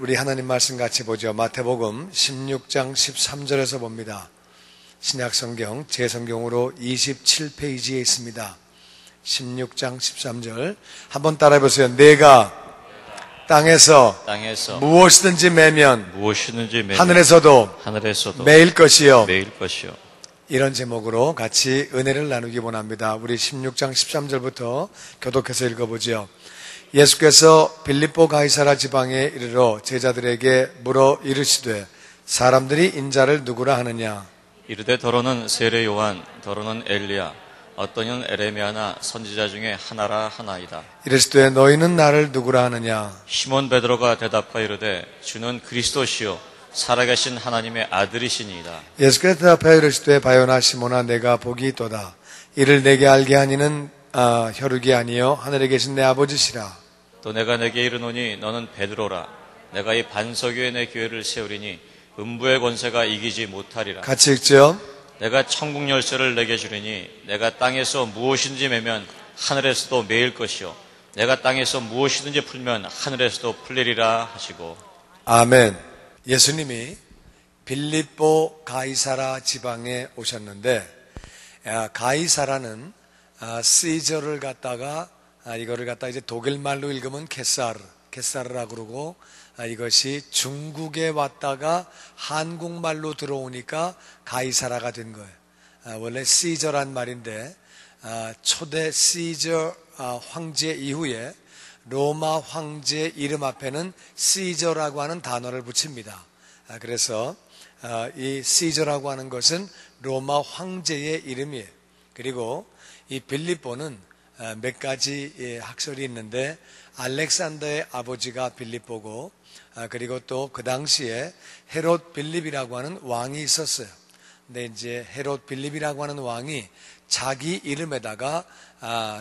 우리 하나님 말씀 같이 보죠. 마태복음 16장 13절에서 봅니다. 신약성경 제 성경으로 27페이지에 있습니다. 16장 13절 한번 따라해보세요. 내가 땅에서 무엇이든지 매면 하늘에서도 매일 것이요. 이런 제목으로 같이 은혜를 나누기 원합니다. 우리 16장 13절부터 교독해서 읽어보죠. 예수께서 빌립보 가이사라 지방에 이르러 제자들에게 물어 이르시되 사람들이 인자를 누구라 하느냐. 이르되 더러는 세례 요한, 더러는 엘리야, 어떤 이는 에레미야나 선지자 중에 하나라 하나이다. 이르시되 너희는 나를 누구라 하느냐. 시몬 베드로가 대답하여 이르되 주는 그리스도시요 살아계신 하나님의 아들이시니이다. 예수께서 대답하여 이르시되 바요나 시몬아 내가 복이 있도다. 이를 내게 알게 하니는 혈육이 아니요 하늘에 계신 내 아버지시라. 또 내가 내게 이르노니 너는 베드로라. 내가 이 반석 위에 내 교회를 세우리니 음부의 권세가 이기지 못하리라. 같이 읽죠. 내가 천국 열쇠를 내게 주리니 내가 땅에서 무엇이든지 매면 하늘에서도 매일 것이요 내가 땅에서 무엇이든지 풀면 하늘에서도 풀리리라 하시고. 아멘. 예수님이 빌립보 가이사라 지방에 오셨는데 가이사라는 시저를 갖다가 이거를 갖다 이제 독일 말로 읽으면 게사르라고 그러고 이것이 중국에 왔다가 한국말로 들어오니까 가이사라가 된 거예요. 원래 시저란 말인데 초대 시저 황제 이후에 로마 황제 이름 앞에는 시저라고 하는 단어를 붙입니다. 그래서 이 시저라고 하는 것은 로마 황제의 이름이에요. 그리고 이 빌립보는 몇 가지 학설이 있는데 알렉산더의 아버지가 빌립보고 그리고 또 그 당시에 헤롯 빌립이라고 하는 왕이 있었어요. 근데 이제 헤롯 빌립이라고 하는 왕이 자기 이름에다가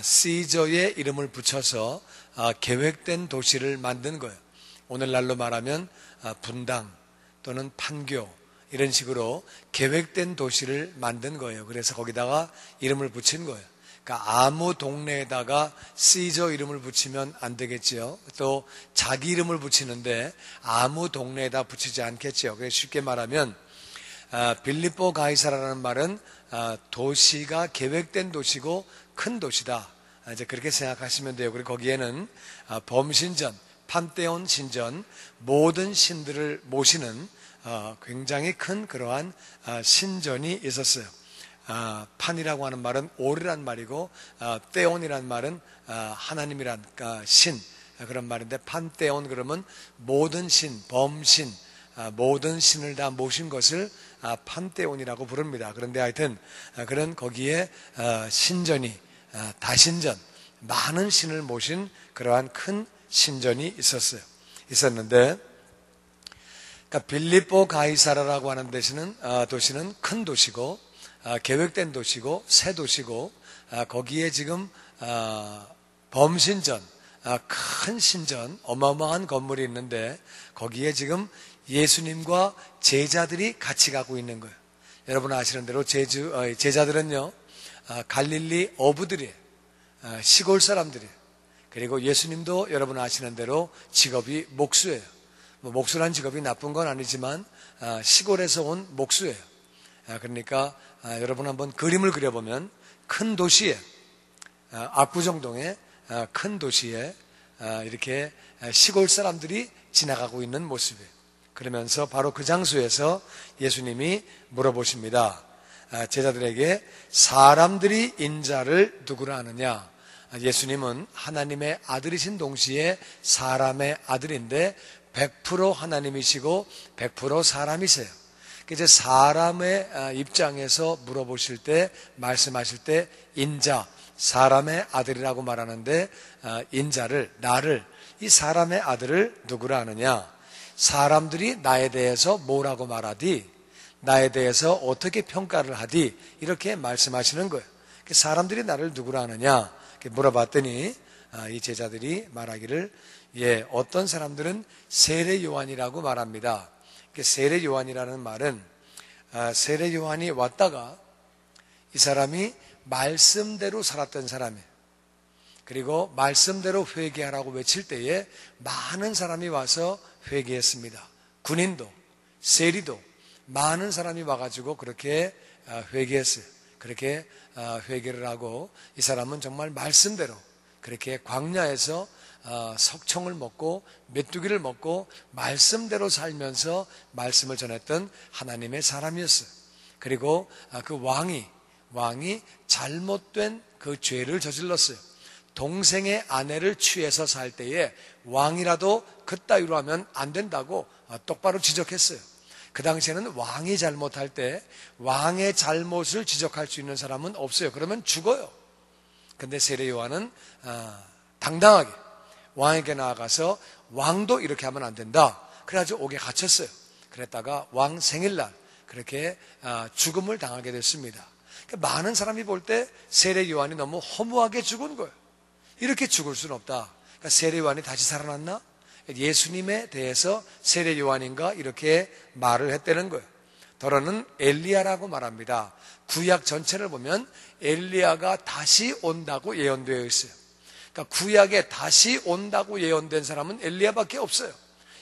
시저의 이름을 붙여서 계획된 도시를 만든 거예요. 오늘날로 말하면 분당 또는 판교 이런 식으로 계획된 도시를 만든 거예요. 그래서 거기다가 이름을 붙인 거예요. 그러니까 아무 동네에다가 시저 이름을 붙이면 안 되겠죠. 또 자기 이름을 붙이는데 아무 동네에다 붙이지 않겠죠. 그래서 쉽게 말하면 빌립보 가이사라는 말은 도시가 계획된 도시고 큰 도시다. 이제 그렇게 생각하시면 돼요. 그리고 거기에는 범신전, 판테온 신전, 모든 신들을 모시는 굉장히 큰 그러한 신전이 있었어요. 판이라고 하는 말은 올이란 말이고 테온이란 말은 하나님이란 신 그런 말인데 판테온 그러면 모든 신, 범신 모든 신을 다 모신 것을 판테온이라고 부릅니다. 그런데 하여튼 그런 거기에 신전이 다신전 많은 신을 모신 그러한 큰 신전이 있었는데 그러니까 빌립보 가이사라라고 하는 도시는 큰 도시고 계획된 도시고 새 도시고 거기에 지금 범신전 큰 신전 어마어마한 건물이 있는데 거기에 지금 예수님과 제자들이 같이 가고 있는 거예요. 여러분 아시는 대로 제자들은요 갈릴리 어부들이에요. 시골 사람들이에요. 그리고 예수님도 여러분 아시는 대로 직업이 목수예요. 목수란 직업이 나쁜 건 아니지만 시골에서 온 목수예요. 그러니까 여러분 한번 그림을 그려보면 큰 도시에 압구정동의 큰 도시에 이렇게 시골 사람들이 지나가고 있는 모습이에요. 그러면서 바로 그 장소에서 예수님이 물어보십니다. 제자들에게 사람들이 인자를 누구라 하느냐. 예수님은 하나님의 아들이신 동시에 사람의 아들인데 100% 하나님이시고 100% 사람이세요. 이제 사람의 입장에서 물어보실 때 말씀하실 때 인자 사람의 아들이라고 말하는데 인자를 나를 이 사람의 아들을 누구라 하느냐. 사람들이 나에 대해서 뭐라고 말하디 나에 대해서 어떻게 평가를 하디 이렇게 말씀하시는 거예요. 사람들이 나를 누구라 하느냐 이렇게 물어봤더니 이 제자들이 말하기를 어떤 사람들은 세례 요한이라고 말합니다. 세례 요한이라는 말은 세례 요한이 왔다가 이 사람이 말씀대로 살았던 사람이에요. 그리고 말씀대로 회개하라고 외칠 때에 많은 사람이 와서 회개했습니다. 군인도 세리도 많은 사람이 와가지고 그렇게 회개했어요. 그렇게 회개를 하고 이 사람은 정말 말씀대로 그렇게 광야에서 석청을 먹고 메뚜기를 먹고 말씀대로 살면서 말씀을 전했던 하나님의 사람이었어요. 그리고 그 왕이 잘못된 그 죄를 저질렀어요. 동생의 아내를 취해서 살 때에 왕이라도 그따위로 하면 안 된다고 똑바로 지적했어요. 그 당시에는 왕이 잘못할 때 왕의 잘못을 지적할 수 있는 사람은 없어요. 그러면 죽어요. 근데 세례 요한은 당당하게 왕에게 나아가서 왕도 이렇게 하면 안 된다. 그래가지고 옥에 갇혔어요. 그랬다가 왕 생일날 그렇게 죽음을 당하게 됐습니다. 많은 사람이 볼 때 세례 요한이 너무 허무하게 죽은 거예요. 이렇게 죽을 수는 없다. 그러니까 세례 요한이 다시 살아났나? 예수님에 대해서 세례 요한인가 이렇게 말을 했다는 거예요. 더러는 엘리야라고 말합니다. 구약 전체를 보면 엘리야가 다시 온다고 예언되어 있어요. 그러니까 구약에 다시 온다고 예언된 사람은 엘리야밖에 없어요.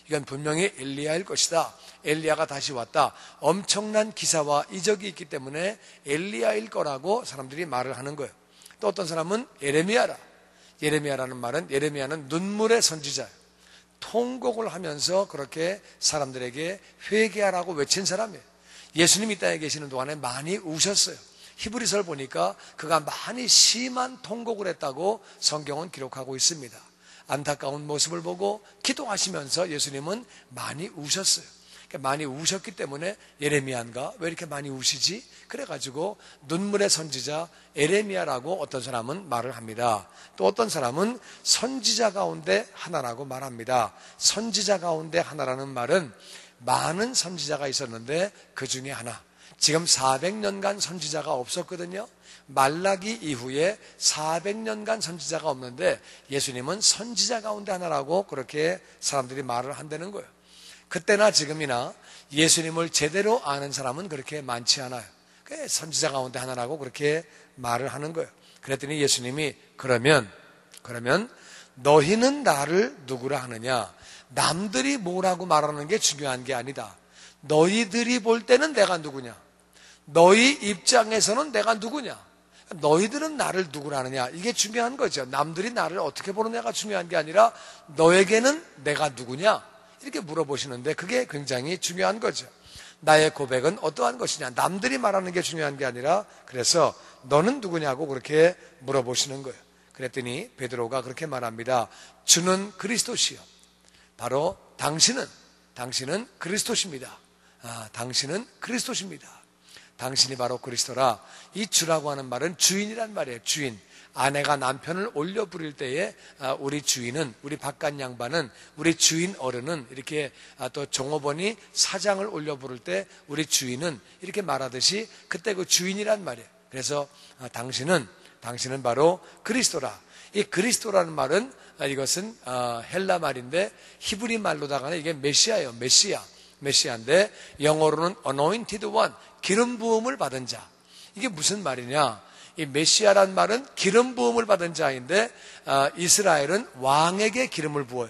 이건 분명히 엘리야일 것이다. 엘리야가 다시 왔다. 엄청난 기사와 이적이 있기 때문에 엘리야일 거라고 사람들이 말을 하는 거예요. 또 어떤 사람은 예레미야라. 예레미야라는 말은 예레미야는 눈물의 선지자예요. 통곡을 하면서 그렇게 사람들에게 회개하라고 외친 사람이에요. 예수님이 이 땅에 계시는 동안에 많이 우셨어요. 히브리서를 보니까 그가 많이 심한 통곡을 했다고 성경은 기록하고 있습니다. 안타까운 모습을 보고 기도하시면서 예수님은 많이 우셨어요. 많이 우셨기 때문에 예레미야인가 왜 이렇게 많이 우시지? 그래가지고 눈물의 선지자 예레미야라고 어떤 사람은 말을 합니다. 또 어떤 사람은 선지자 가운데 하나라고 말합니다. 선지자 가운데 하나라는 말은 많은 선지자가 있었는데 그 중에 하나. 지금 400년간 선지자가 없었거든요. 말라기 이후에 400년간 선지자가 없는데 예수님은 선지자 가운데 하나라고 그렇게 사람들이 말을 한다는 거예요. 그때나 지금이나 예수님을 제대로 아는 사람은 그렇게 많지 않아요. 선지자 가운데 하나라고 그렇게 말을 하는 거예요. 그랬더니 예수님이 그러면 너희는 나를 누구라 하느냐? 남들이 뭐라고 말하는 게 중요한 게 아니다. 너희들이 볼 때는 내가 누구냐? 너희 입장에서는 내가 누구냐? 너희들은 나를 누구라 하느냐? 이게 중요한 거죠. 남들이 나를 어떻게 보느냐가 중요한 게 아니라 너에게는 내가 누구냐? 이렇게 물어보시는데 그게 굉장히 중요한 거죠. 나의 고백은 어떠한 것이냐? 남들이 말하는 게 중요한 게 아니라 그래서 너는 누구냐고 그렇게 물어보시는 거예요. 그랬더니 베드로가 그렇게 말합니다. 주는 그리스도시요. 바로 당신은 그리스도십니다. 당신은 그리스도십니다. 당신이 바로 그리스도라. 이 주라고 하는 말은 주인이란 말이에요. 주인. 아내가 남편을 올려 부릴 때에 우리 주인은, 우리 바깥 양반은, 우리 주인 어른은 이렇게 또 종업원이 사장을 올려 부를 때 우리 주인은 이렇게 말하듯이 그때 그 주인이란 말이에요. 그래서 당신은 바로 그리스도라. 이 그리스도라는 말은 이것은 헬라 말인데 히브리 말로다가는 이게 메시아예요. 메시아인데 영어로는 anointed one, 기름 부음을 받은 자. 이게 무슨 말이냐? 이 메시아란 말은 기름 부음을 받은 자인데 이스라엘은 왕에게 기름을 부어요.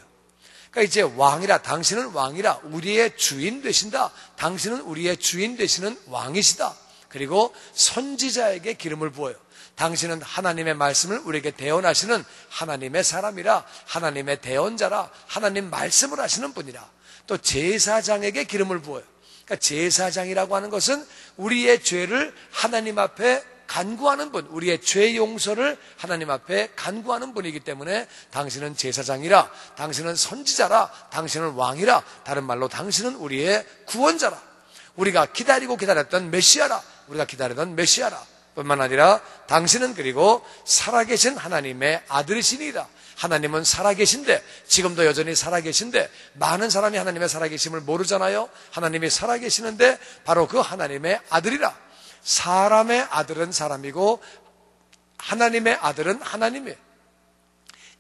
그러니까 이제 왕이라, 당신은 왕이라, 우리의 주인 되신다. 당신은 우리의 주인 되시는 왕이시다. 그리고 선지자에게 기름을 부어요. 당신은 하나님의 말씀을 우리에게 대언하시는 하나님의 사람이라, 하나님의 대언자라, 하나님 말씀을 하시는 분이라. 또 제사장에게 기름을 부어요. 그러니까 제사장이라고 하는 것은 우리의 죄를 하나님 앞에 간구하는 분, 우리의 죄 용서를 하나님 앞에 간구하는 분이기 때문에 당신은 제사장이라, 당신은 선지자라, 당신은 왕이라, 다른 말로 당신은 우리의 구원자라, 우리가 기다렸던 메시아라, 우리가 기다리던 메시아라. 뿐만 아니라 당신은 그리고 살아계신 하나님의 아들이시니이다. 하나님은 살아계신데, 지금도 여전히 살아계신데 많은 사람이 하나님의 살아계심을 모르잖아요. 하나님이 살아계시는데 바로 그 하나님의 아들이라. 사람의 아들은 사람이고 하나님의 아들은 하나님이에요.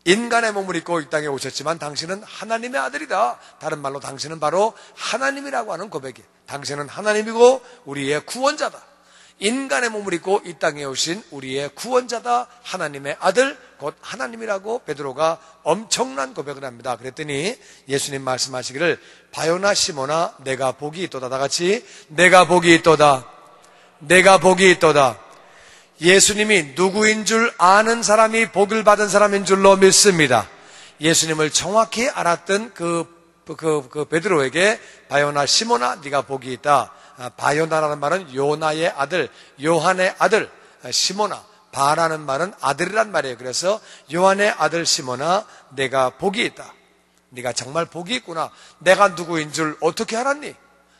인간의 몸을 입고 이 땅에 오셨지만 당신은 하나님의 아들이다. 다른 말로 당신은 바로 하나님이라고 하는 고백이에요. 당신은 하나님이고 우리의 구원자다. 인간의 몸을 입고 이 땅에 오신 우리의 구원자다, 하나님의 아들 곧 하나님이라고 베드로가 엄청난 고백을 합니다. 그랬더니 예수님 말씀하시기를 바요나 시몬아 내가 복이 있도다. 다 같이 내가 복이 있도다. 내가 복이 있도다. 예수님이 누구인 줄 아는 사람이 복을 받은 사람인 줄로 믿습니다. 예수님을 정확히 알았던 그 베드로에게 바요나 시몬아 네가 복이 있다. 바요나라는 말은 요나의 아들, 요한의 아들, 시몬아. 바라는 말은 아들이란 말이에요. 그래서 요한의 아들 시몬아 내가 복이 있다. 네가 정말 복이 있구나. 내가 누구인 줄 어떻게 알았니?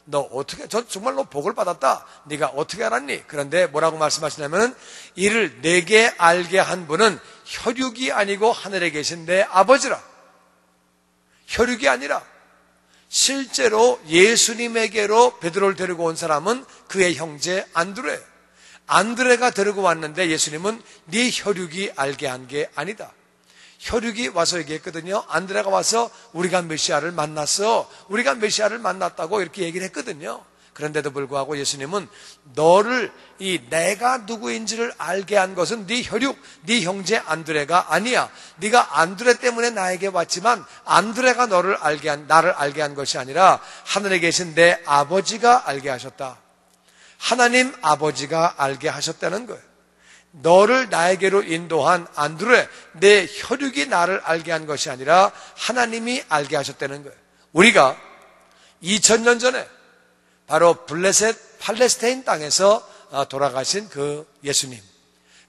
너 어떻게, 정말 너 복을 받았다. 네가 어떻게 알았니? 그런데 뭐라고 말씀하시냐면 이를 내게 알게 한 분은 혈육이 아니고 하늘에 계신 내 아버지라. 혈육이 아니라 실제로 예수님에게로 베드로를 데리고 온 사람은 그의 형제 안드레. 안드레가 데리고 왔는데 예수님은 네 혈육이 알게 한 게 아니다. 혈육이 와서 얘기했거든요. 안드레가 와서 우리가 메시아를 만났어. 우리가 메시아를 만났다고 이렇게 얘기를 했거든요. 그런데도 불구하고 예수님은 너를 내가 누구인지를 알게 한 것은 네 혈육, 네 형제 안드레가 아니야. 네가 안드레 때문에 나에게 왔지만 안드레가 나를 알게 한 것이 아니라 하늘에 계신 내 아버지가 알게 하셨다. 하나님 아버지가 알게 하셨다는 거예요. 너를 나에게로 인도한 안드레, 내 혈육이 나를 알게 한 것이 아니라 하나님이 알게 하셨다는 거예요. 우리가 2000년 전에 바로 블레셋 팔레스타인 땅에서 돌아가신 그 예수님,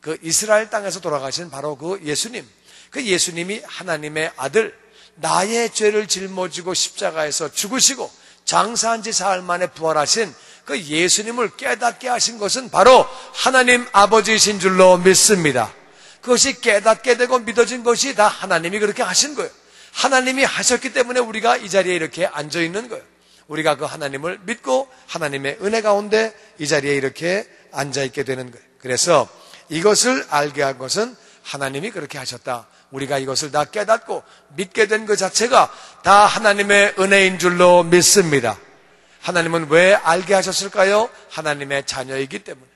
그 이스라엘 땅에서 돌아가신 바로 그 예수님, 그 예수님이 하나님의 아들, 나의 죄를 짊어지고 십자가에서 죽으시고 장사한 지 사흘 만에 부활하신 그 예수님을 깨닫게 하신 것은 바로 하나님 아버지이신 줄로 믿습니다. 그것이 깨닫게 되고 믿어진 것이 다 하나님이 그렇게 하신 거예요. 하나님이 하셨기 때문에 우리가 이 자리에 이렇게 앉아 있는 거예요. 우리가 그 하나님을 믿고 하나님의 은혜 가운데 이 자리에 이렇게 앉아 있게 되는 거예요. 그래서 이것을 알게 한 것은 하나님이 그렇게 하셨다. 우리가 이것을 다 깨닫고 믿게 된 그 자체가 다 하나님의 은혜인 줄로 믿습니다. 하나님은 왜 알게 하셨을까요? 하나님의 자녀이기 때문에,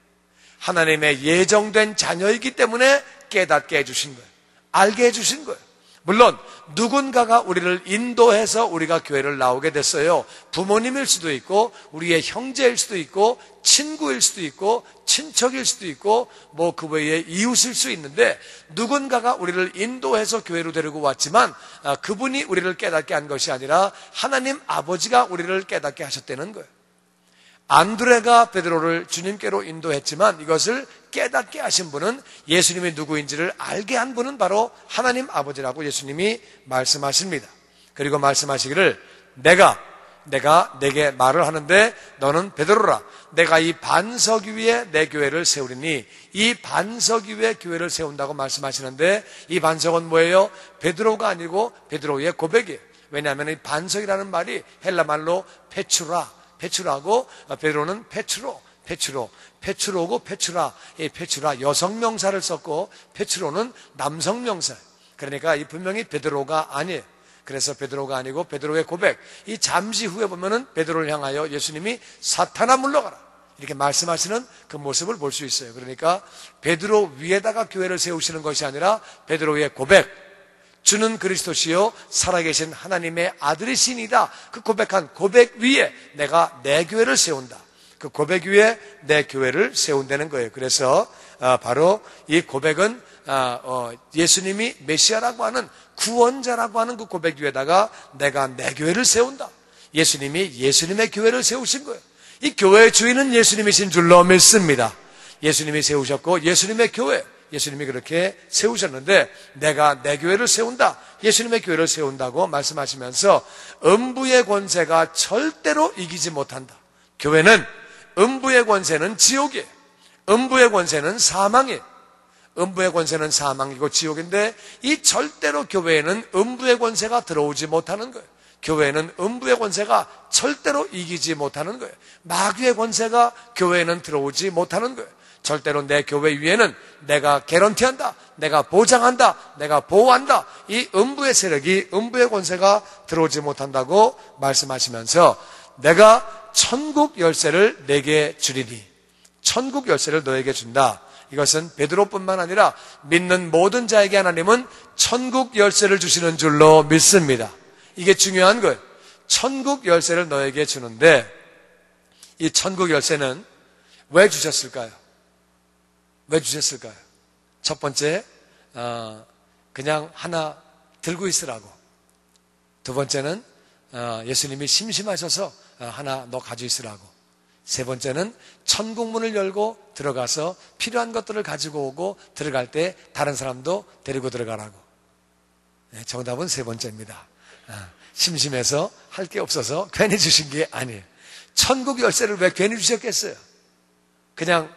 하나님의 예정된 자녀이기 때문에 깨닫게 해주신 거예요. 알게 해주신 거예요. 물론 누군가가 우리를 인도해서 우리가 교회를 나오게 됐어요. 부모님일 수도 있고 우리의 형제일 수도 있고 친구일 수도 있고 친척일 수도 있고 뭐 그 외에 이웃일 수 있는데 누군가가 우리를 인도해서 교회로 데리고 왔지만 그분이 우리를 깨닫게 한 것이 아니라 하나님 아버지가 우리를 깨닫게 하셨다는 거예요. 안드레가 베드로를 주님께로 인도했지만 이것을 깨닫게 하신 분은, 예수님이 누구인지를 알게 한 분은 바로 하나님 아버지라고 예수님이 말씀하십니다. 그리고 말씀하시기를 내가 내게 말을 하는데 너는 베드로라. 내가 이 반석 위에 내 교회를 세우리니, 이 반석 위에 교회를 세운다고 말씀하시는데 이 반석은 뭐예요? 베드로가 아니고 베드로의 고백이에요. 왜냐하면 이 반석이라는 말이 헬라 말로 페추라고, 베드로는 페추로고 페추라, 이 페추라 여성 명사를 썼고 페추로는 남성 명사. 그러니까 이 분명히 베드로가 아니에요. 그래서 베드로가 아니고 베드로의 고백. 이 잠시 후에 보면은 베드로를 향하여 예수님이 사탄아 물러가라 이렇게 말씀하시는 그 모습을 볼 수 있어요. 그러니까 베드로 위에다가 교회를 세우시는 것이 아니라 베드로의 고백, 주는 그리스도시요 살아계신 하나님의 아들이시니다, 그 고백한 고백 위에 내가 내 교회를 세운다. 그 고백 위에 내 교회를 세운다는 거예요. 그래서 바로 이 고백은 예수님이 메시아라고 하는, 구원자라고 하는 그 고백 위에다가 내가 내 교회를 세운다. 예수님이 예수님의 교회를 세우신 거예요. 이 교회의 주인은 예수님이신 줄로 믿습니다. 예수님이 세우셨고 예수님의 교회, 예수님이 그렇게 세우셨는데 내가 내 교회를 세운다, 예수님의 교회를 세운다고 말씀하시면서 음부의 권세가 절대로 이기지 못한다. 교회는, 음부의 권세는 지옥이에요. 음부의 권세는 사망이에요. 음부의 권세는 사망이고 지옥인데 이 절대로 교회에는 음부의 권세가 들어오지 못하는 거예요. 교회는 음부의 권세가 절대로 이기지 못하는 거예요. 마귀의 권세가 교회에는 들어오지 못하는 거예요. 절대로 내 교회 위에는 내가 개런티한다, 내가 보장한다, 내가 보호한다, 이 음부의 세력이, 음부의 권세가 들어오지 못한다고 말씀하시면서 내가 천국 열쇠를 내게 주리니, 천국 열쇠를 너에게 준다. 이것은 베드로뿐만 아니라 믿는 모든 자에게 하나님은 천국 열쇠를 주시는 줄로 믿습니다. 이게 중요한 거예요. 천국 열쇠를 너에게 주는데 이 천국 열쇠는 왜 주셨을까요? 왜 주셨을까요? 첫 번째, 그냥 하나 들고 있으라고. 두 번째는 예수님이 심심하셔서 하나 너 가지고 있으라고. 세 번째는 천국문을 열고 들어가서 필요한 것들을 가지고 오고 들어갈 때 다른 사람도 데리고 들어가라고. 정답은 세 번째입니다. 심심해서 할 게 없어서 괜히 주신 게 아니에요. 천국 열쇠를 왜 괜히 주셨겠어요? 그냥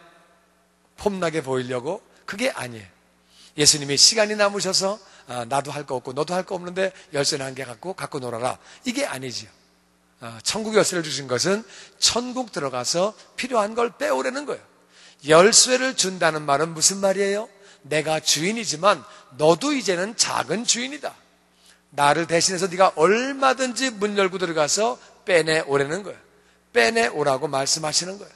폼나게 보이려고? 그게 아니에요. 예수님이 시간이 남으셔서 나도 할 거 없고 너도 할 거 없는데 열쇠는 한 개 갖고 놀아라. 이게 아니지요. 천국 열쇠를 주신 것은 천국 들어가서 필요한 걸 빼오려는 거예요. 열쇠를 준다는 말은 무슨 말이에요? 내가 주인이지만 너도 이제는 작은 주인이다. 나를 대신해서 네가 얼마든지 문 열고 들어가서 빼내오라는 거예요. 빼내오라고 말씀하시는 거예요.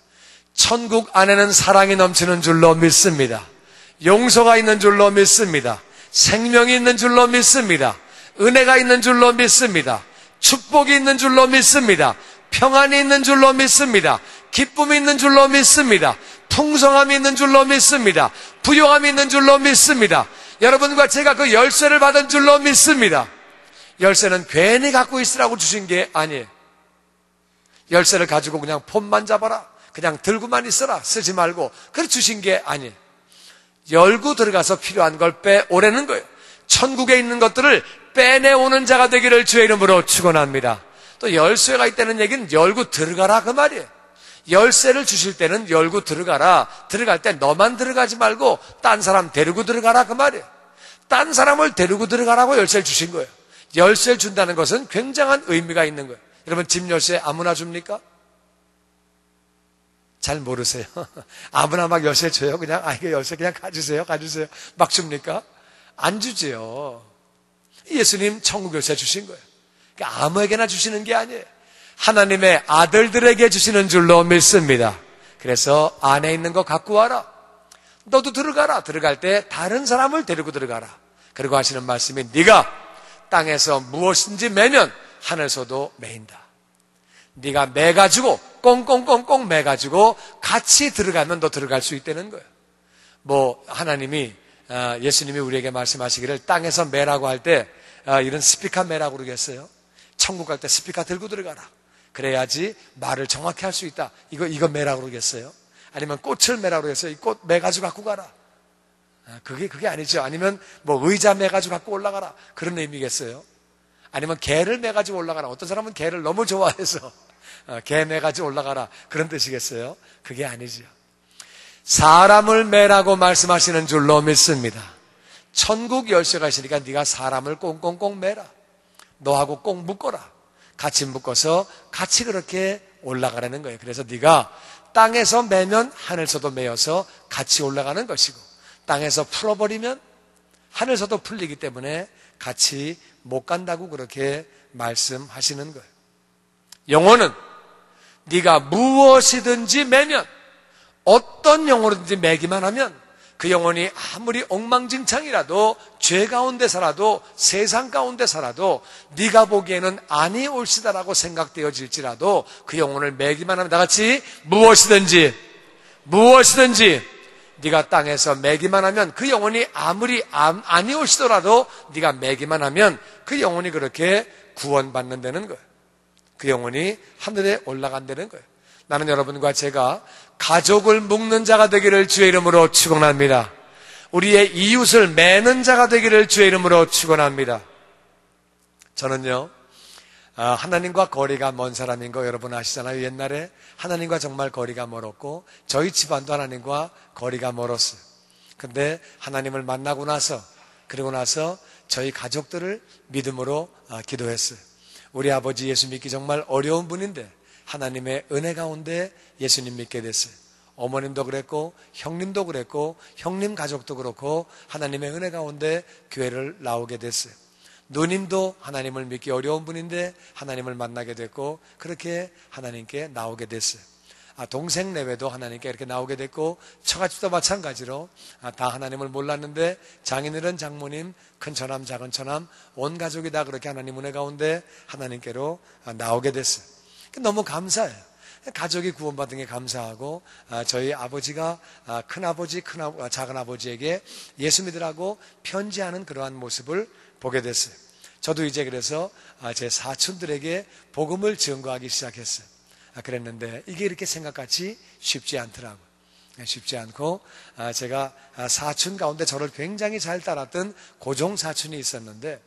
천국 안에는 사랑이 넘치는 줄로 믿습니다. 용서가 있는 줄로 믿습니다. 생명이 있는 줄로 믿습니다. 은혜가 있는 줄로 믿습니다. 축복이 있는 줄로 믿습니다. 평안이 있는 줄로 믿습니다. 기쁨이 있는 줄로 믿습니다. 풍성함이 있는 줄로 믿습니다. 부요함이 있는 줄로 믿습니다. 여러분과 제가 그 열쇠를 받은 줄로 믿습니다. 열쇠는 괜히 갖고 있으라고 주신 게 아니에요. 열쇠를 가지고 그냥 폰만 잡아라, 그냥 들고만 있어라, 쓰지 말고 그렇게 주신 게 아니에요. 열고 들어가서 필요한 걸 빼오라는 거예요. 천국에 있는 것들을 빼내오는 자가 되기를 주의 이름으로 축원합니다. 또 열쇠가 있다는 얘기는 열고 들어가라 그 말이에요. 열쇠를 주실 때는 열고 들어가라. 들어갈 때 너만 들어가지 말고 딴 사람 데리고 들어가라 그 말이에요. 딴 사람을 데리고 들어가라고 열쇠를 주신 거예요. 열쇠를 준다는 것은 굉장한 의미가 있는 거예요. 여러분 집 열쇠 아무나 줍니까? 잘 모르세요. 아무나 막 열쇠 줘요. 그냥 이거 열쇠 그냥 가주세요. 막 줍니까? 안 주지요. 예수님 천국 열쇠 주신 거예요. 그러니까 아무에게나 주시는 게 아니에요. 하나님의 아들들에게 주시는 줄로 믿습니다. 그래서 안에 있는 거 갖고 와라. 너도 들어가라. 들어갈 때 다른 사람을 데리고 들어가라. 그리고 하시는 말씀이 네가 땅에서 무엇인지 매면 하늘에서도 매인다. 네가 매가지고 꽁꽁꽁꽁 매가지고 같이 들어가면 너 들어갈 수 있다는 거예요. 하나님이 예수님이 우리에게 말씀하시기를 땅에서 매라고 할 때 이런 스피커 매라고 그러겠어요? 천국 갈 때 스피커 들고 들어가라. 그래야지 말을 정확히 할 수 있다. 이거 매라고 그러겠어요? 아니면 꽃을 매라고 그러겠어요? 이 꽃 매가지고 갖고 가라. 그게 아니죠. 아니면 의자 매가지고 갖고 올라가라. 그런 의미겠어요? 아니면 개를 매가지고 올라가라. 어떤 사람은 개를 너무 좋아해서 개 매가지고 올라가라. 그런 뜻이겠어요? 그게 아니죠. 사람을 매라고 말씀하시는 줄로 믿습니다. 천국 열쇠가 있으니까 네가 사람을 꽁꽁꽁 매라. 너하고 꼭 묶어라. 같이 묶어서 같이 그렇게 올라가라는 거예요. 그래서 네가 땅에서 매면 하늘에서도 매여서 같이 올라가는 것이고 땅에서 풀어버리면 하늘에서도 풀리기 때문에 같이 못 간다고 그렇게 말씀하시는 거예요. 영혼은 네가 무엇이든지 매면, 어떤 영혼이든지 매기만 하면 그 영혼이 아무리 엉망진창이라도 죄 가운데 살아도 세상 가운데 살아도 네가 보기에는 아니 옳시다라고 생각되어질지라도 그 영혼을 매기만 하면 다같이 무엇이든지 네가 땅에서 매기만 하면 그 영혼이 아무리 아니 옳시더라도 네가 매기만 하면 그 영혼이 그렇게 구원받는다는 거예요. 그 영혼이 하늘에 올라간다는 거예요. 나는 여러분과 제가 가족을 묶는 자가 되기를 주의 이름으로 축원합니다. 우리의 이웃을 매는 자가 되기를 주의 이름으로 축원합니다. 저는요, 하나님과 거리가 먼 사람인 거 여러분 아시잖아요. 옛날에 하나님과 정말 거리가 멀었고 저희 집안도 하나님과 거리가 멀었어요. 근데 하나님을 만나고 나서 그리고 나서 저희 가족들을 믿음으로 기도했어요. 우리 아버지 예수 믿기 정말 어려운 분인데 하나님의 은혜 가운데 예수님 믿게 됐어요. 어머님도 그랬고 형님도 그랬고 형님 가족도 그렇고 하나님의 은혜 가운데 교회를 나오게 됐어요. 누님도 하나님을 믿기 어려운 분인데 하나님을 만나게 됐고 그렇게 하나님께 나오게 됐어요. 동생 내외도 하나님께 이렇게 나오게 됐고, 처갓집도 마찬가지로 다 하나님을 몰랐는데 장인어른, 장모님, 큰 처남, 작은 처남 온 가족이 다 그렇게 하나님 은혜 가운데 하나님께로 나오게 됐어요. 너무 감사해요. 가족이 구원받은 게 감사하고, 저희 아버지가 큰아버지, 작은아버지에게 예수 믿으라고 편지하는 그러한 모습을 보게 됐어요. 저도 이제 그래서 제 사촌들에게 복음을 증거하기 시작했어요. 그랬는데 이게 이렇게 생각같이 쉽지 않더라고요. 쉽지 않고, 제가 사촌 가운데 저를 굉장히 잘 따랐던 고종 사촌이 있었는데,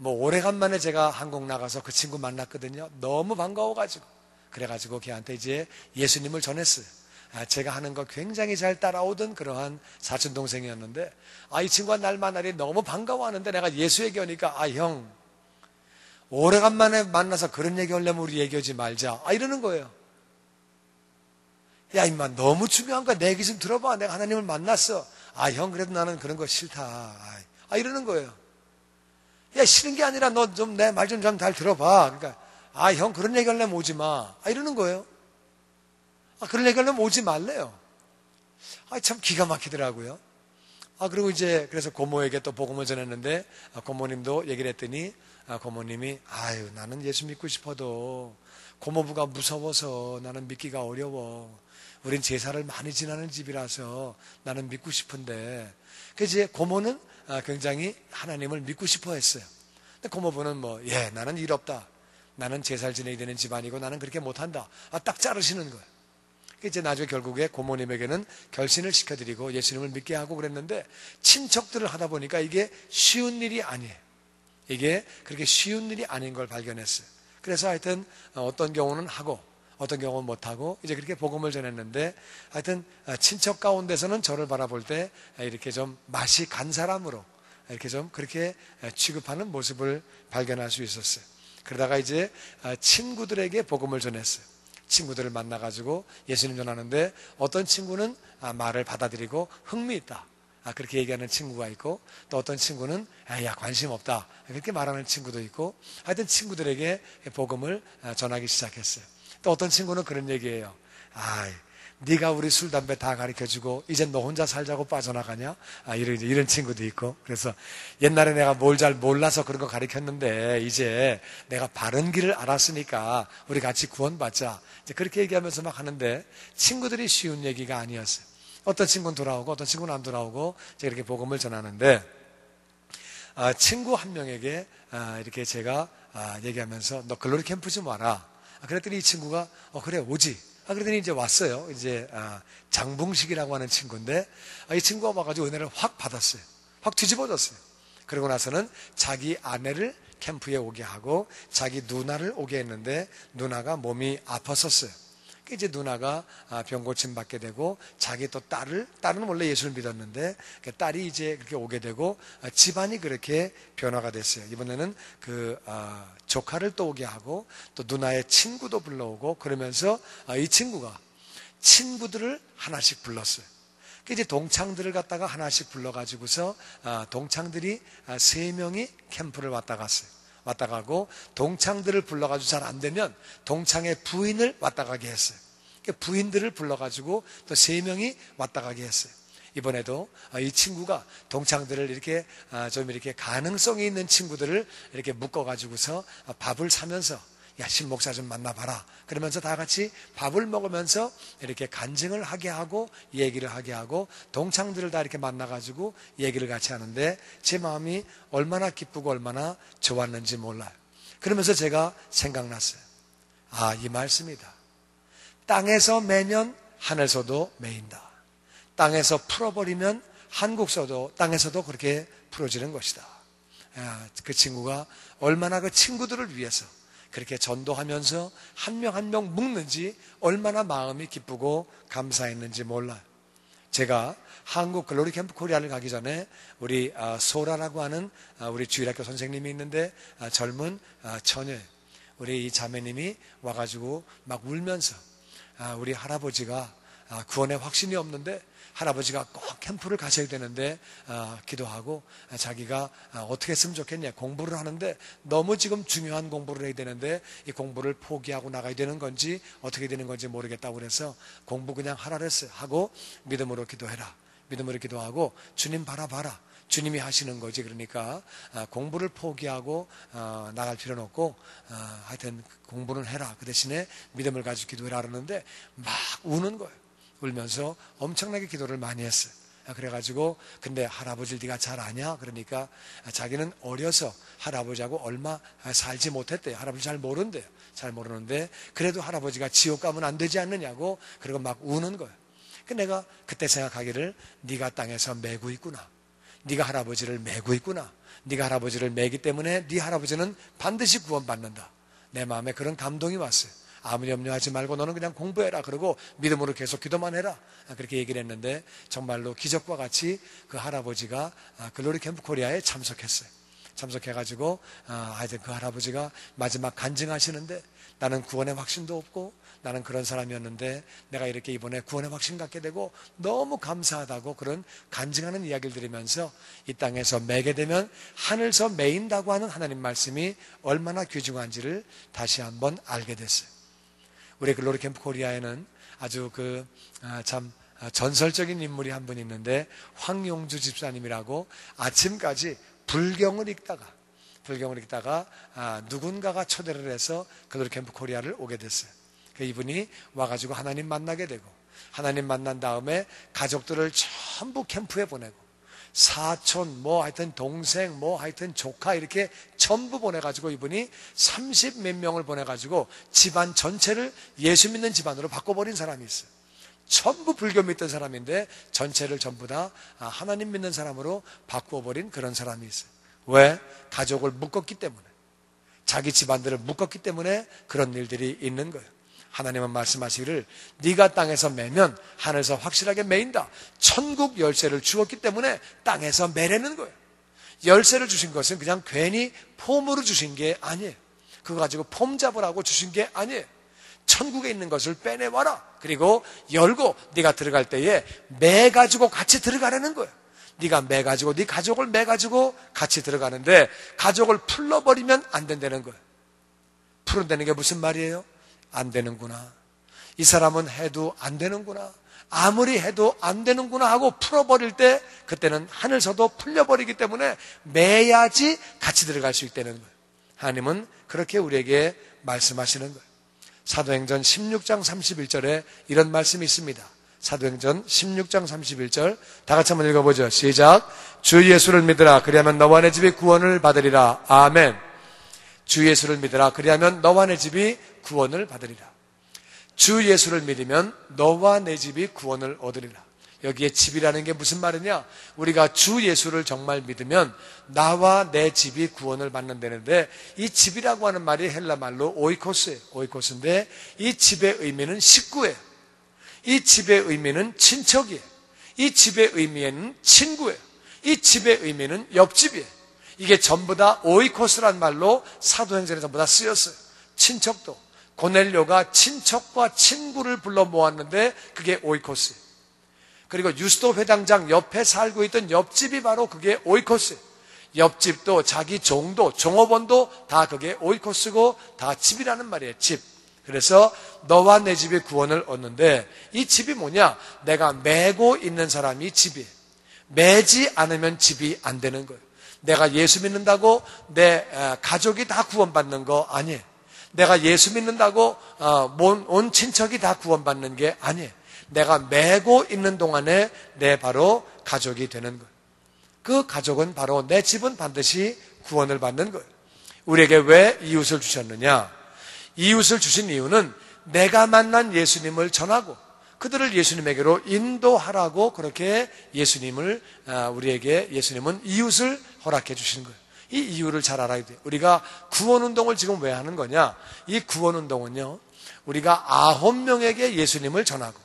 오래간만에 제가 한국 나가서 그 친구 만났거든요. 너무 반가워가지고. 그래가지고 걔한테 이제 예수님을 전했어요. 제가 하는 거 굉장히 잘 따라오던 그러한 사촌 동생이었는데, 이 친구가 날 만나니 너무 반가워하는데 내가 예수 얘기하니까, 형, 오래간만에 만나서 그런 얘기 하려면 우리 얘기하지 말자. 이러는 거예요. 야, 임마, 너무 중요한 거야. 내 얘기 좀 들어봐. 내가 하나님을 만났어. 형, 그래도 나는 그런 거 싫다. 이러는 거예요. 야, 싫은 게 아니라 너 좀 내 말 좀 잘 들어봐. 그러니까, 형, 그런 얘기 하려면 오지 마. 이러는 거예요. 그런 얘기 하려면 오지 말래요. 참 기가 막히더라고요. 그리고 이제, 그래서 고모에게 또 복음을 전했는데, 고모님도 얘기를 했더니, 고모님이, 나는 예수 믿고 싶어도 고모부가 무서워서 나는 믿기가 어려워. 우린 제사를 많이 지나는 집이라서 나는 믿고 싶은데. 그래서 이제 고모는 굉장히 하나님을 믿고 싶어 했어요. 근데 고모부는 나는 일 없다. 나는 제사를 지내야 되는 집안이고 나는 그렇게 못한다. 딱 자르시는 거예요. 이제 나중에 결국에 고모님에게는 결신을 시켜드리고 예수님을 믿게 하고 그랬는데, 친척들을 하다 보니까 이게 쉬운 일이 아니에요. 이게 그렇게 쉬운 일이 아닌 걸 발견했어요. 그래서 하여튼 어떤 경우는 하고 어떤 경우는 못하고 이제 그렇게 복음을 전했는데, 하여튼 친척 가운데서는 저를 바라볼 때 이렇게 좀 맛이 간 사람으로 이렇게 좀 그렇게 취급하는 모습을 발견할 수 있었어요. 그러다가 이제 친구들에게 복음을 전했어요. 친구들을 만나가지고 예수님 전하는데, 어떤 친구는 말을 받아들이고 흥미있다, 그렇게 얘기하는 친구가 있고, 또 어떤 친구는 야, 관심 없다, 그렇게 말하는 친구도 있고, 하여튼 친구들에게 복음을 전하기 시작했어요. 또 어떤 친구는 그런 얘기예요. 네가 우리 술, 담배 다 가르쳐주고 이제 너 혼자 살자고 빠져나가냐? 이런 친구도 있고. 그래서 옛날에 내가 뭘 잘 몰라서 그런 거 가르쳤는데 이제 내가 바른 길을 알았으니까 우리 같이 구원받자. 이제 그렇게 얘기하면서 막 하는데, 친구들이 쉬운 얘기가 아니었어요. 어떤 친구는 돌아오고 어떤 친구는 안 돌아오고 제가 이렇게 복음을 전하는데, 친구 한 명에게 이렇게 제가 얘기하면서 너 글로리 캠프 좀 와라. 그랬더니 이 친구가 그래 오지. 그러더니 이제 왔어요. 이제 장붕식이라고 하는 친구인데, 이 친구가 와가지고 은혜를 확 받았어요. 확 뒤집어졌어요. 그러고 나서는 자기 아내를 캠프에 오게 하고 자기 누나를 오게 했는데, 누나가 몸이 아팠었어요. 이제 누나가 병 고침 받게 되고, 자기 또 딸은 원래 예수를 믿었는데 딸이 이제 그렇게 오게 되고, 집안이 그렇게 변화가 됐어요. 이번에는 그 조카를 또 오게 하고 또 누나의 친구도 불러오고, 그러면서 이 친구가 친구들을 하나씩 불렀어요. 이제 동창들을 갖다가 하나씩 불러가지고서 동창들이 3명이 캠프를 왔다 갔어요. 왔다 가고, 동창들을 불러가지고 잘 안 되면 동창의 부인을 왔다 가게 했어요. 부인들을 불러가지고 또 3명이 왔다 가게 했어요. 이번에도 이 친구가 동창들을 이렇게 좀 이렇게 가능성이 있는 친구들을 이렇게 묶어가지고서 밥을 사면서, 야, 신목사 좀 만나봐라. 그러면서 다 같이 밥을 먹으면서 이렇게 간증을 하게 하고 얘기를 하게 하고, 동창들을 다 이렇게 만나가지고 얘기를 같이 하는데, 제 마음이 얼마나 기쁘고 얼마나 좋았는지 몰라요. 그러면서 제가 생각났어요. 이 말씀이다. 땅에서 매면 하늘서도 매인다. 땅에서 풀어버리면 땅에서도 그렇게 풀어지는 것이다. 그 친구가 얼마나 그 친구들을 위해서 그렇게 전도하면서 한 명 한 명 묶는지 얼마나 마음이 기쁘고 감사했는지 몰라요. 제가 한국 글로리 캠프 코리아를 가기 전에 우리 소라라고 하는 우리 주일학교 선생님이 있는데, 젊은 처녀, 우리 이 자매님이 와가지고 막 울면서 우리 할아버지가 구원의 확신이 없는데 할아버지가 꼭 캠프를 가셔야 되는데 기도하고 자기가 어떻게 했으면 좋겠냐, 공부를 하는데 너무 지금 중요한 공부를 해야 되는데 이 공부를 포기하고 나가야 되는 건지 어떻게 되는 건지 모르겠다고 그래서 공부 그냥 하라 그랬어요. 하고 믿음으로 기도해라. 믿음으로 기도하고 주님 바라봐라. 주님이 하시는 거지. 그러니까 공부를 포기하고 나갈 필요는 없고 하여튼 공부는 해라. 그 대신에 믿음을 가지고 기도해라 그러는데 막 우는 거예요. 울면서 엄청나게 기도를 많이 했어요. 그래가지고 근데 할아버지를 네가 잘 아냐? 그러니까 자기는 어려서 할아버지하고 얼마 살지 못했대요. 할아버지 잘 모른대요. 잘 모르는데 그래도 할아버지가 지옥 가면 안 되지 않느냐고 그리고 막 우는 거예요. 내가 그때 생각하기를 네가 땅에서 매고 있구나. 네가 할아버지를 매고 있구나. 네가 할아버지를 매기 때문에 네 할아버지는 반드시 구원받는다. 내 마음에 그런 감동이 왔어요. 아무 염려하지 말고 너는 그냥 공부해라. 그러고 믿음으로 계속 기도만 해라. 그렇게 얘기를 했는데 정말로 기적과 같이 그 할아버지가 글로리 캠프 코리아에 참석했어요. 참석해가지고 하여튼 그 할아버지가 마지막 간증하시는데 나는 구원의 확신도 없고 나는 그런 사람이었는데 내가 이렇게 이번에 구원의 확신 갖게 되고 너무 감사하다고 그런 간증하는 이야기를 들으면서 이 땅에서 매게 되면 하늘서 매인다고 하는 하나님 말씀이 얼마나 귀중한지를 다시 한번 알게 됐어요. 우리 글로리 캠프 코리아에는 아주 참 전설적인 인물이 한 분 있는데 황용주 집사님이라고 아침까지 불경을 읽다가 누군가가 초대를 해서 글로리 캠프 코리아를 오게 됐어요. 이분이 와가지고 하나님 만나게 되고 하나님 만난 다음에 가족들을 전부 캠프에 보내고 사촌 하여튼 동생 하여튼 조카 이렇게 전부 보내가지고 이분이 30 몇 명을 보내가지고 집안 전체를 예수 믿는 집안으로 바꿔버린 사람이 있어요. 전부 불교 믿던 사람인데 전체를 전부 다 하나님 믿는 사람으로 바꾸어버린 그런 사람이 있어요. 왜? 가족을 묶었기 때문에, 자기 집안들을 묶었기 때문에 그런 일들이 있는 거예요. 하나님은 말씀하시기를 네가 땅에서 매면 하늘에서 확실하게 매인다. 천국 열쇠를 주었기 때문에 땅에서 매라는 거예요. 열쇠를 주신 것은 그냥 괜히 폼으로 주신 게 아니에요. 그거 가지고 폼 잡으라고 주신 게 아니에요. 천국에 있는 것을 빼내와라. 그리고 열고 네가 들어갈 때에 매가지고 같이 들어가라는 거예요. 네가 매가지고 네 가족을 매가지고 같이 들어가는데 가족을 풀러버리면 안 된다는 거예요. 풀어내는 게 무슨 말이에요? 안 되는구나. 이 사람은 해도 안 되는구나. 아무리 해도 안 되는구나 하고 풀어버릴 때 그때는 하늘서도 풀려버리기 때문에 매야지 같이 들어갈 수 있다는 거예요. 하나님은 그렇게 우리에게 말씀하시는 거예요. 사도행전 16장 31절에 이런 말씀이 있습니다. 사도행전 16장 31절 다 같이 한번 읽어보죠. 시작. 주 예수를 믿으라. 그리하면 너와 내 집이 구원을 받으리라. 아멘. 주 예수를 믿으라. 그리하면 너와 내 집이 구원을 받으리라. 주 예수를 믿으면 너와 내 집이 구원을 얻으리라. 여기에 집이라는 게 무슨 말이냐? 우리가 주 예수를 정말 믿으면 나와 내 집이 구원을 받는다는데 이 집이라고 하는 말이 헬라 말로 오이코스예요. 오이코스인데 이 집의 의미는 식구예요. 이 집의 의미는 친척이에요. 이 집의 의미에는 친구예요. 이 집의 의미는 옆집이에요. 이게 전부 다 오이코스란 말로 사도행전에 전부 다 쓰였어요. 친척도 고넬료가 친척과 친구를 불러 모았는데 그게 오이코스예요. 그리고 유스도 회당장 옆에 살고 있던 옆집이 바로 그게 오이코스예요. 옆집도 자기 종도 종업원도 다 그게 오이코스고 다 집이라는 말이에요. 집. 그래서 너와 내 집이 구원을 얻는데 이 집이 뭐냐? 내가 매고 있는 사람이 집이에요. 매지 않으면 집이 안 되는 거예요. 내가 예수 믿는다고 내 가족이 다 구원받는 거 아니에요. 내가 예수 믿는다고 온 친척이 다 구원받는 게 아니에요. 내가 매고 있는 동안에 내 바로 가족이 되는 거예요. 그 가족은 바로 내 집은 반드시 구원을 받는 거예요. 우리에게 왜 이웃을 주셨느냐? 이웃을 주신 이유는 내가 만난 예수님을 전하고 그들을 예수님에게로 인도하라고 그렇게 우리에게 예수님은 이웃을 허락해 주신 거예요. 이 이유를 잘 알아야 돼요. 우리가 구원운동을 지금 왜 하는 거냐? 이 구원운동은요, 우리가 9명에게 예수님을 전하고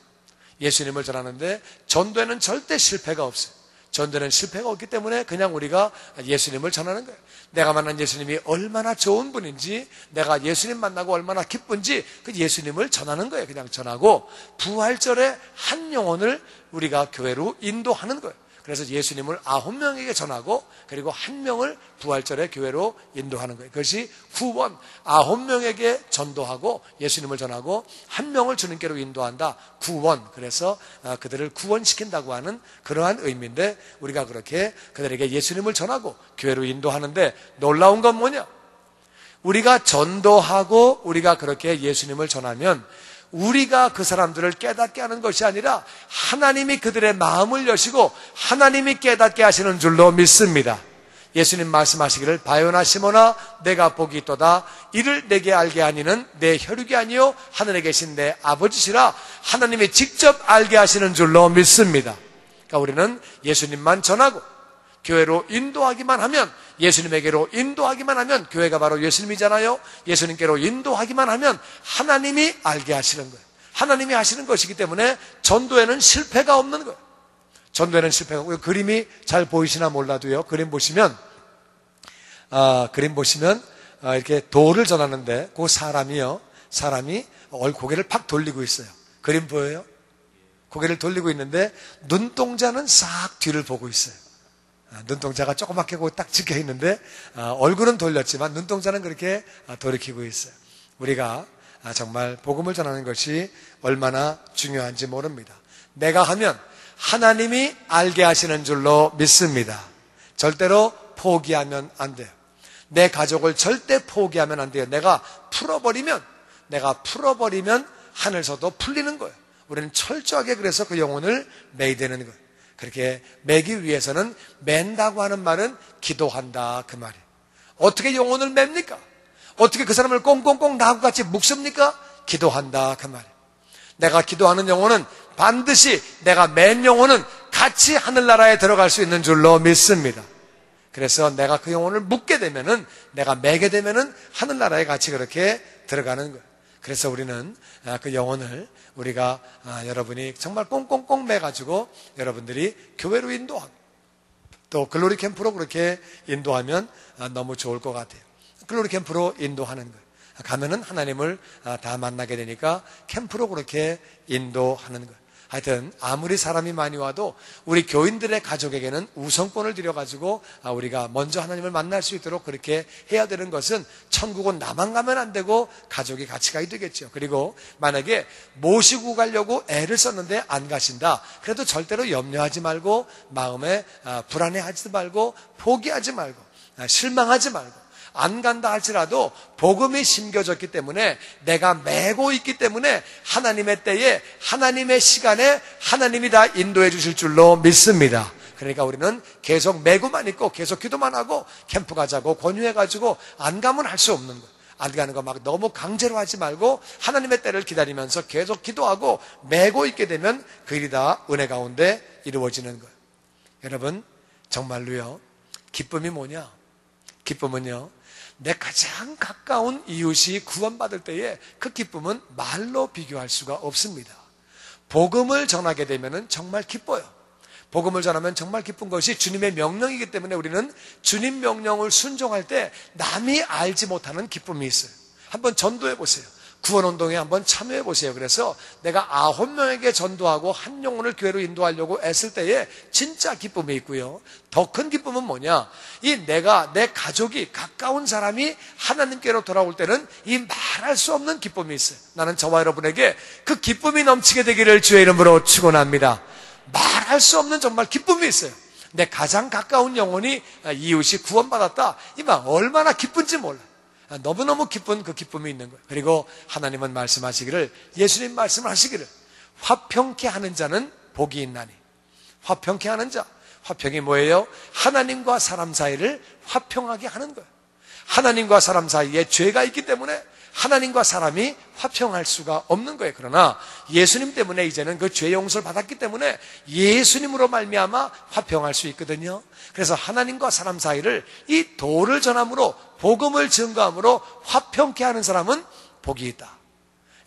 예수님을 전하는데 전도에는 절대 실패가 없어요. 전도는 실패가 없기 때문에 그냥 우리가 예수님을 전하는 거예요. 내가 만난 예수님이 얼마나 좋은 분인지, 내가 예수님 만나고 얼마나 기쁜지 그 예수님을 전하는 거예요. 그냥 전하고 부활절에 한 영혼을 우리가 교회로 인도하는 거예요. 그래서 예수님을 9명에게 전하고 그리고 1명을 부활절에 교회로 인도하는 거예요. 그것이 구원. 9명에게 전도하고 예수님을 전하고 1명을 주님께로 인도한다. 구원. 그래서 그들을 구원시킨다고 하는 그러한 의미인데, 우리가 그렇게 그들에게 예수님을 전하고 교회로 인도하는데 놀라운 건 뭐냐? 우리가 전도하고 우리가 그렇게 예수님을 전하면 우리가 그 사람들을 깨닫게 하는 것이 아니라 하나님이 그들의 마음을 여시고 하나님이 깨닫게 하시는 줄로 믿습니다. 예수님 말씀하시기를 바요나 시몬아 내가 복이 있도다. 이를 내게 알게 하니는 내 혈육이 아니요 하늘에 계신 내 아버지시라. 하나님이 직접 알게 하시는 줄로 믿습니다. 그러니까 우리는 예수님만 전하고 교회로 인도하기만 하면, 예수님에게로 인도하기만 하면, 교회가 바로 예수님이잖아요. 예수님께로 인도하기만 하면 하나님이 알게 하시는 거예요. 하나님이 하시는 것이기 때문에 전도에는 실패가 없는 거예요. 전도에는 실패가 없고, 그림이 잘 보이시나 몰라도요, 그림 보시면 이렇게 도를 전하는데 그 사람이 고개를 팍 돌리고 있어요. 그림 보여요? 고개를 돌리고 있는데 눈동자는 싹 뒤를 보고 있어요. 눈동자가 조그맣게 딱 찍혀 있는데 얼굴은 돌렸지만 눈동자는 그렇게 돌이키고 있어요. 우리가 정말 복음을 전하는 것이 얼마나 중요한지 모릅니다. 내가 하면 하나님이 알게 하시는 줄로 믿습니다. 절대로 포기하면 안 돼요. 내 가족을 절대 포기하면 안 돼요. 내가 풀어버리면 하늘서도 풀리는 거예요. 우리는 철저하게 그래서 그 영혼을 매야 되는 거예요. 그렇게 매기 위해서는 맨다고 하는 말은 기도한다 그 말이에요. 어떻게 영혼을 맵니까? 어떻게 그 사람을 꽁꽁꽁 나하고 같이 묶습니까? 기도한다 그 말이에요. 내가 기도하는 영혼은 반드시 내가 맨 영혼은 같이 하늘나라에 들어갈 수 있는 줄로 믿습니다. 그래서 내가 그 영혼을 묶게 되면은, 내가 매게 되면은 하늘나라에 같이 그렇게 들어가는 거예요. 그래서 우리는 그 영혼을 우리가 여러분이 정말 꽁꽁꽁 매가지고 여러분들이 교회로 인도하고 또 글로리 캠프로 그렇게 인도하면 너무 좋을 것 같아요. 글로리 캠프로 인도하는 거예요. 가면은 하나님을 다 만나게 되니까 캠프로 그렇게 인도하는 거예요. 하여튼 아무리 사람이 많이 와도 우리 교인들의 가족에게는 우선권을 드려가지고 우리가 먼저 하나님을 만날 수 있도록 그렇게 해야 되는 것은, 천국은 나만 가면 안 되고 가족이 같이 가야 되겠죠. 그리고 만약에 모시고 가려고 애를 썼는데 안 가신다, 그래도 절대로 염려하지 말고, 마음에 불안해하지 말고, 포기하지 말고, 실망하지 말고, 안 간다 할지라도 복음이 심겨졌기 때문에, 내가 메고 있기 때문에 하나님의 때에, 하나님의 시간에 하나님이 다 인도해 주실 줄로 믿습니다. 그러니까 우리는 계속 메고만 있고 계속 기도만 하고 캠프 가자고 권유해가지고 안 가면 할 수 없는 거예요. 안 가는 거 막 너무 강제로 하지 말고 하나님의 때를 기다리면서 계속 기도하고 메고 있게 되면 그 일이 다 은혜 가운데 이루어지는 거예요. 여러분, 정말로요, 기쁨이 뭐냐? 기쁨은요, 내 가장 가까운 이웃이 구원받을 때에 그 기쁨은 말로 비교할 수가 없습니다. 복음을 전하게 되면 정말 기뻐요. 복음을 전하면 정말 기쁜 것이 주님의 명령이기 때문에 우리는 주님 명령을 순종할 때 남이 알지 못하는 기쁨이 있어요. 한번 전도해 보세요. 구원운동에 한번 참여해 보세요. 그래서 내가 9명에게 전도하고 한 영혼을 교회로 인도하려고 애쓸 때에 진짜 기쁨이 있고요. 더 큰 기쁨은 뭐냐? 내가, 내 가족이, 가까운 사람이 하나님께로 돌아올 때는 이 말할 수 없는 기쁨이 있어요. 나는 저와 여러분에게 그 기쁨이 넘치게 되기를 주의 이름으로 축원합니다. 말할 수 없는 정말 기쁨이 있어요. 내 가장 가까운 영혼이, 이웃이 구원받았다. 이 말 얼마나 기쁜지 몰라. 너무너무 기쁜 그 기쁨이 있는 거예요. 그리고 하나님은 말씀하시기를, 예수님 말씀을 하시기를, 화평케 하는 자는 복이 있나니. 화평케 하는 자, 화평이 뭐예요? 하나님과 사람 사이를 화평하게 하는 거예요. 하나님과 사람 사이에 죄가 있기 때문에 하나님과 사람이 화평할 수가 없는 거예요. 그러나 예수님 때문에 이제는 그 죄 용서를 받았기 때문에 예수님으로 말미암아 화평할 수 있거든요. 그래서 하나님과 사람 사이를 이 도를 전함으로, 복음을 증거함으로 화평케 하는 사람은 복이 있다.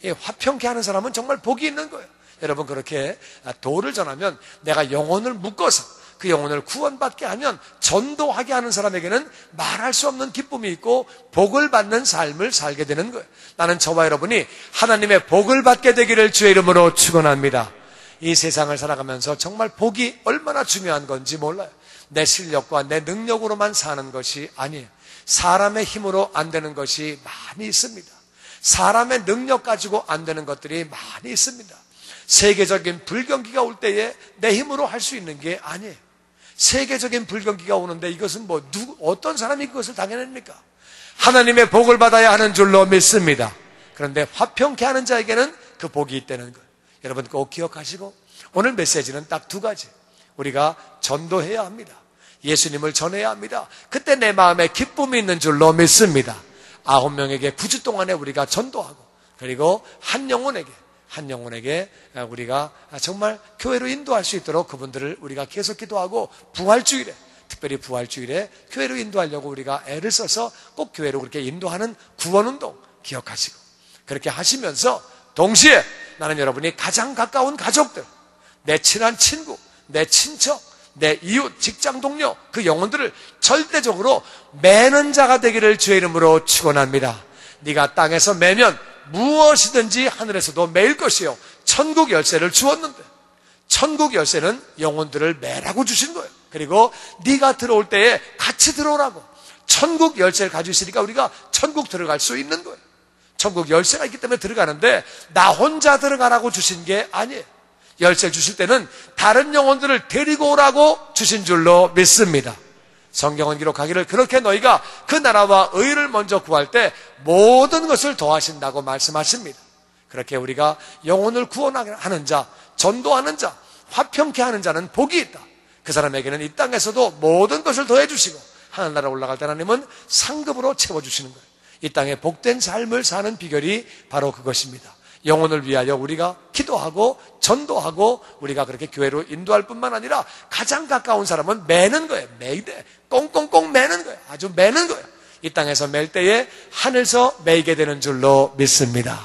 이 화평케 하는 사람은 정말 복이 있는 거예요. 여러분, 그렇게 도를 전하면 내가 영혼을 묶어서 그 영혼을 구원받게 하면 전도하게 하는 사람에게는 말할 수 없는 기쁨이 있고 복을 받는 삶을 살게 되는 거예요. 나는 저와 여러분이 하나님의 복을 받게 되기를 주의 이름으로 축원합니다. 이 세상을 살아가면서 정말 복이 얼마나 중요한 건지 몰라요. 내 실력과 내 능력으로만 사는 것이 아니에요. 사람의 힘으로 안 되는 것이 많이 있습니다. 사람의 능력 가지고 안 되는 것들이 많이 있습니다. 세계적인 불경기가 올 때에 내 힘으로 할 수 있는 게 아니에요. 세계적인 불경기가 오는데 이것은 어떤 사람이 그것을 당해냅니까? 하나님의 복을 받아야 하는 줄로 믿습니다. 그런데 화평케 하는 자에게는 그 복이 있다는 것. 여러분 꼭 기억하시고, 오늘 메시지는 딱 두 가지. 우리가 전도해야 합니다. 예수님을 전해야 합니다. 그때 내 마음에 기쁨이 있는 줄로 믿습니다. 9명에게 9주 동안에 우리가 전도하고, 그리고 한 영혼에게 우리가 정말 교회로 인도할 수 있도록 그분들을 우리가 계속 기도하고, 부활주일에, 특별히 부활주일에 교회로 인도하려고 우리가 애를 써서 꼭 교회로 그렇게 인도하는 구원운동 기억하시고, 그렇게 하시면서 동시에 나는 여러분이 가장 가까운 가족들, 내 친한 친구, 내 친척, 내 이웃, 직장 동료, 그 영혼들을 절대적으로 매는 자가 되기를 주의 이름으로 축원합니다. 네가 땅에서 매면 무엇이든지 하늘에서도 매일 것이요, 천국 열쇠를 주었는데, 천국 열쇠는 영혼들을 매라고 주신 거예요. 그리고 네가 들어올 때에 같이 들어오라고. 천국 열쇠를 가지고 있으니까 우리가 천국 들어갈 수 있는 거예요. 천국 열쇠가 있기 때문에 들어가는데, 나 혼자 들어가라고 주신 게 아니에요. 열쇠 주실 때는 다른 영혼들을 데리고 오라고 주신 줄로 믿습니다. 성경은 기록하기를 그렇게 너희가 그 나라와 의를 먼저 구할 때 모든 것을 더하신다고 말씀하십니다. 그렇게 우리가 영혼을 구원하는 자, 전도하는 자, 화평케 하는 자는 복이 있다. 그 사람에게는 이 땅에서도 모든 것을 더해 주시고, 하늘나라 올라갈 때 하나님은 상급으로 채워주시는 거예요. 이 땅에 복된 삶을 사는 비결이 바로 그것입니다. 영혼을 위하여 우리가 기도하고 전도하고 우리가 그렇게 교회로 인도할 뿐만 아니라 가장 가까운 사람은 매는 거예요. 매이되 꽁꽁꽁 매는 거예요. 아주 매는 거예요. 이 땅에서 맬 때에 하늘에서 매이게 되는 줄로 믿습니다.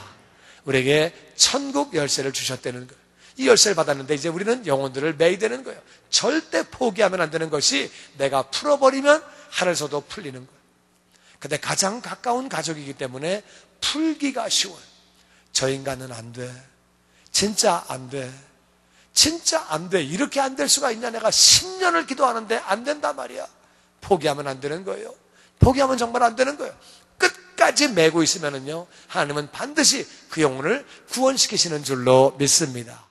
우리에게 천국 열쇠를 주셨다는 거예요. 이 열쇠를 받았는데 이제 우리는 영혼들을 매야 되는 거예요. 절대 포기하면 안 되는 것이, 내가 풀어버리면 하늘에서도 풀리는 거예요. 근데 가장 가까운 가족이기 때문에 풀기가 쉬워요. 저 인간은 안 돼. 진짜 안 돼. 진짜 안 돼. 이렇게 안 될 수가 있냐. 내가 10년을 기도하는데 안 된단 말이야. 포기하면 안 되는 거예요. 포기하면 정말 안 되는 거예요. 끝까지 매고 있으면은요, 하나님은 반드시 그 영혼을 구원시키시는 줄로 믿습니다.